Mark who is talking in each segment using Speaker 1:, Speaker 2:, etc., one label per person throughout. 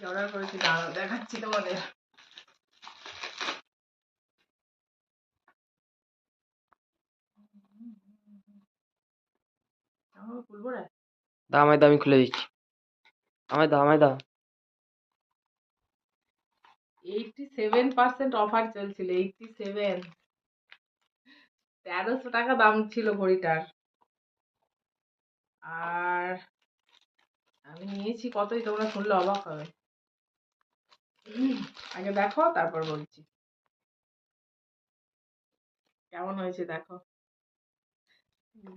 Speaker 1: Order করেছি, দাঁড়াও দেখাচ্ছি তোমাদের। খুলবো রে,
Speaker 2: দাও আমায় দাও, আমি খুলে দিচ্ছি। আমায় দাও, আমায় দাও।
Speaker 1: 87% অফার চলছিল। 87, 1300 টাকা দাম ছিল ঘড়িটার। আর আমি নিয়েছি কতই, তোমরা শুনলে অবাক হবে। আগে দেখো তারপর বলছি কেমন হয়েছে। দেখো,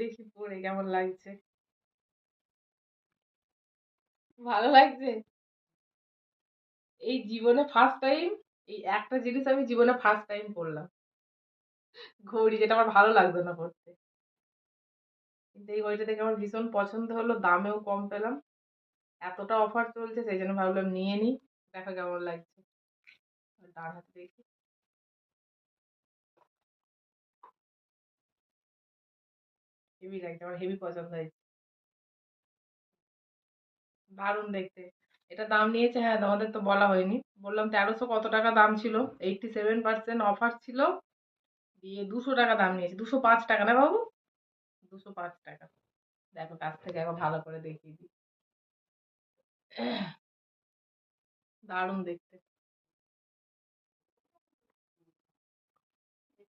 Speaker 1: দেখি পরে কেমন লাগছে। ভালো লাগছে। এই জীবনে ফার্স্ট টাইম, এই একটা জিনিস আমি জীবনে ফার্স্ট টাইম পরলাম, ঘড়ি, যেটা আমার ভালো লাগতো না পরতে। কিন্তু এই ঘড়িটা দেখে আমার ভীষণ পছন্দ হলো, দামেও কম পেলাম। এতটা অফার চলছে সেই জন্য ভাবলাম নিয়ে নিই, দেখো কেমন লাগছে। ডান হাতে দেখি, হেভি লাগছে, আমার হেভি পছন্দ হয়েছে, দারুণ দেখতে। এটা দাম নিয়েছে, হ্যাঁ তোমাদের তো বলা হয়নি, বললাম 1300 কত টাকা দাম ছিল, 87% অফার ছিল, দিয়ে 200 টাকা দাম নিয়েছে। 205 টাকা না বাবু, 205 টাকা। দেখো কাছ থেকে একবার ভালো করে দেখিয়ে দিই, দারুণ দেখতে।